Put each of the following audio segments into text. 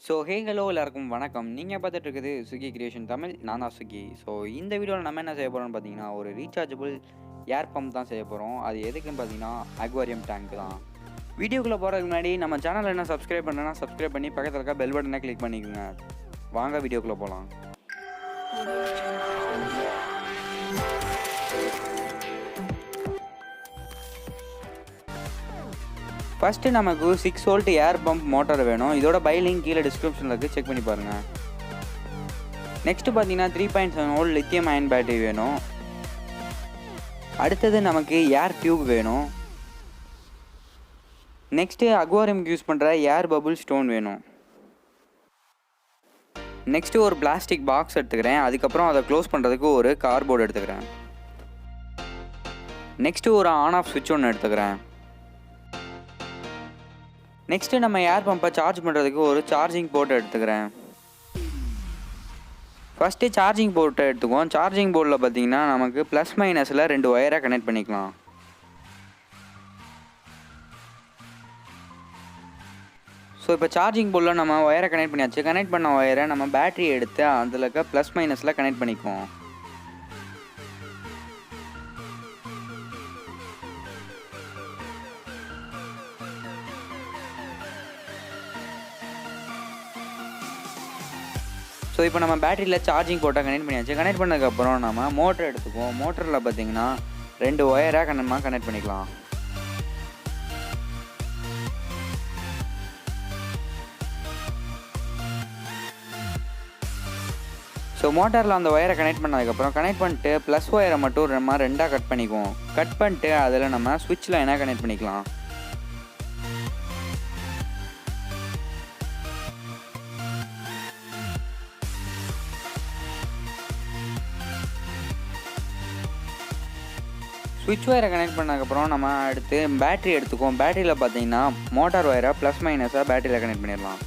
Hey hello எல்லாருக்கும் வணக்கம். நீங்கள் பார்த்துட்டு இருக்குது சுகி கிரியேஷன் தமிழ். நான் தான் சுகி. இந்த வீடியோவில் நம்ம என்ன செய்ய போகிறோம்னு பார்த்தீங்கன்னா, ஒரு ரீசார்ஜபிள் ஏர் பம்ப் தான் செய்ய போகிறோம். அது எதுக்குன்னு பார்த்தீங்கன்னா, அக்வாரியம் டேங்க் தான். வீடியோக்குள்ளே போகிறதுக்கு முன்னாடி நம்ம சேனல் என்ன சப்ஸ்கிரைப் பண்ணலன்னா சப்ஸ்கிரைப் பண்ணி பக்கத்தில் இருக்க பெல் பட்டனை கிளிக் பண்ணிக்கோங்க. வாங்க வீடியோக்குள்ளே போகலாம். ஃபஸ்ட்டு நமக்கு 6 வோல்ட் ஏர் பம்ப் மோட்டார் வேணும். இதோட பை லிங்க் கீழே டிஸ்கிரிப்ஷனில் இருக்குது, செக் பண்ணி பாருங்கள். நெக்ஸ்ட்டு பார்த்தீங்கன்னா 3.7 வோல்ட் லித்தியம் அயன் பேட்டரி வேணும். அடுத்தது நமக்கு ஏர் டியூப் வேணும். நெக்ஸ்ட்டு அக்வாரியம்க்கு யூஸ் பண்ணுற ஏர் பபுள் ஸ்டோன் வேணும். நெக்ஸ்ட்டு ஒரு பிளாஸ்டிக் பாக்ஸ் எடுத்துக்கிறேன். அதுக்கப்புறம் அதை க்ளோஸ் பண்ணுறதுக்கு ஒரு கார்ட்போர்டு எடுத்துக்கிறேன். நெக்ஸ்ட்டு ஒரு ஆன் ஆஃப் சுவிட்ச் ஒன்று எடுத்துக்கிறேன். நெக்ஸ்ட்டு நம்ம ஏர் பம்பை சார்ஜ் பண்ணுறதுக்கு ஒரு சார்ஜிங் போர்ட் எடுத்துக்கிறேன். ஃபஸ்ட்டு சார்ஜிங் போர்ட்டை எடுத்துக்குவோம். சார்ஜிங் போர்டில் பார்த்தீங்கன்னா நமக்கு ப்ளஸ் மைனஸில் 2 ஒயரை கனெக்ட் பண்ணிக்கலாம். இப்போ சார்ஜிங் போர்டில் நம்ம ஒயரை கனெக்ட் பண்ணியாச்சு. கனெக்ட் பண்ண ஒயரை நம்ம பேட்டரி எடுத்து அதில் இருக்க ப்ளஸ் மைனஸில் கனெக்ட் பண்ணிக்குவோம். இப்போ நம்ம பேட்டரியில் சார்ஜிங் போட்டால் கனெக்ட் பண்ணியாச்சு. கனெக்ட் பண்ணதுக்கப்புறம் நம்ம மோட்டர் எடுத்துக்குவோம். மோட்டரில் பார்த்தீங்கன்னா 2 ஒயராக கனெக்ட் பண்ணிக்கலாம். மோட்டாரில் அந்த ஒயரை கனெக்ட் பண்ணதுக்கப்புறம் கனெக்ட் பண்ணிட்டு ப்ளஸ் ஒயரை மட்டும் நம்ம 2ஆக கட் பண்ணிக்குவோம். கட் பண்ணிட்டு அதில் நம்ம ஸ்விட்ச் லைனாக கனெக்ட் பண்ணிக்கலாம். ஸ்விட்ச் ஒயரை கனெக்ட் பண்ணதுக்கப்புறம் நம்ம அடுத்து பேட்டரி எடுத்துக்குவோம். பேட்டரியில் பார்த்தீங்கன்னா மோட்டார் ஒயரை ப்ளஸ் மைனஸாக பேட்டரியில் கனெக்ட் பண்ணிடலாம்.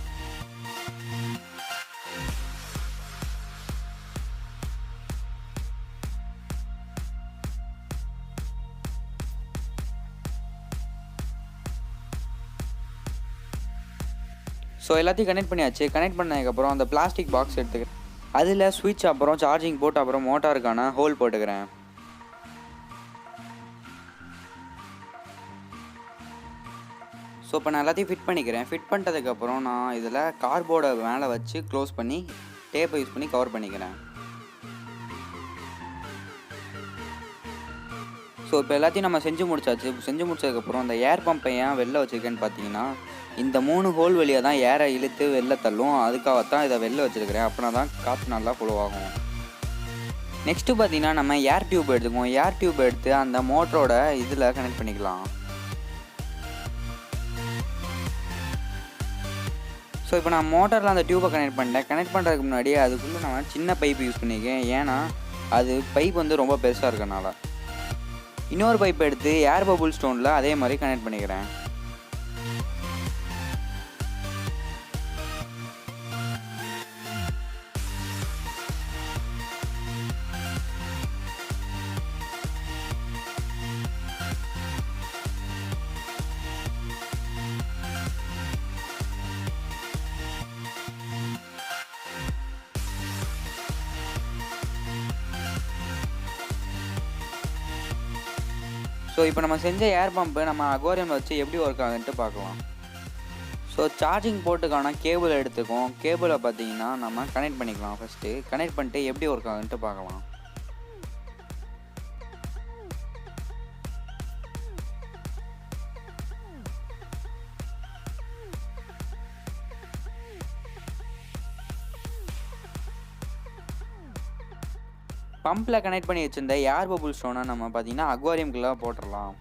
எல்லாத்தையும் கனெக்ட் பண்ணியாச்சு. கனெக்ட் பண்ணதுக்கப்புறம் அந்த பிளாஸ்டிக் பாக்ஸ் எடுத்துக்கிறேன். அதில் ஸ்விட்ச் அப்புறம் சார்ஜிங் போட்டு அப்புறம் மோட்டாருக்கான ஹோல் போட்டுக்கிறேன். இப்போ நான் எல்லாத்தையும் ஃபிட் பண்ணிக்கிறேன். ஃபிட் பண்ணிட்டதுக்கப்புறம் நான் இதில் கார்ட்போர்டை மேலே வச்சு க்ளோஸ் பண்ணி டேப்பை யூஸ் பண்ணி கவர் பண்ணிக்கிறேன். இப்போ எல்லாத்தையும் நம்ம செஞ்சு முடிச்சாச்சு. செஞ்சு முடிச்சதுக்கப்புறம் அந்த ஏர் பம்பை ஏன் வெளில வச்சுருக்கேன்னு பார்த்தீங்கன்னா, இந்த 3 ஹோல் வழியாக தான் ஏரை இழுத்து வெளில தள்ளும். அதுக்காகத்தான் இதை வெளில வச்சுருக்கிறேன். அப்படின்னா தான் காற்று நல்லா ஃப்ளோ ஆகும். நெக்ஸ்ட்டு பார்த்தீங்கன்னா நம்ம ஏர் டியூப் எடுத்துக்குவோம். ஏர் டியூப் எடுத்து அந்த மோட்டரோட இதில் கனெக்ட் பண்ணிக்கலாம். இப்போ நான் மோட்டரில் அந்த டியூப்பை கனெக்ட் பண்ணிட்டேன். கனெக்ட் பண்ணுறதுக்கு முன்னாடி அதுக்குள்ளே நான் சின்ன பைப் யூஸ் பண்ணியிருக்கேன். ஏன்னா அது பைப் வந்து ரொம்ப பெருசாக இருக்கனால. இன்னொரு பைப் எடுத்து ஏர் பபுள் ஸ்டோனில் அதே மாதிரி கனெக்ட் பண்ணிக்கிறேன். இப்போ நம்ம செஞ்ச ஏர் பம்பு நம்ம அக்வாரியம் வச்சு எப்படி ஒர்க் ஆகுதுன்ட்டு பார்க்கலாம். சார்ஜிங் போர்ட்டுக்கான கேபிள் எடுத்துக்கும். கேபிளை பார்த்தீங்கன்னா நம்ம கனெக்ட் பண்ணிக்கலாம். ஃபஸ்ட்டு கனெக்ட் பண்ணிட்டு எப்படி ஒர்க் ஆகுதுன்ட்டு பார்க்கலாம். பம்பில் கனெக்ட் பண்ணி வச்சுருந்த ஏர் பபுள் ஸ்டோனை நம்ம பார்த்தீங்கன்னா அக்வாரியம்குள்ளே போட்டுடலாம்.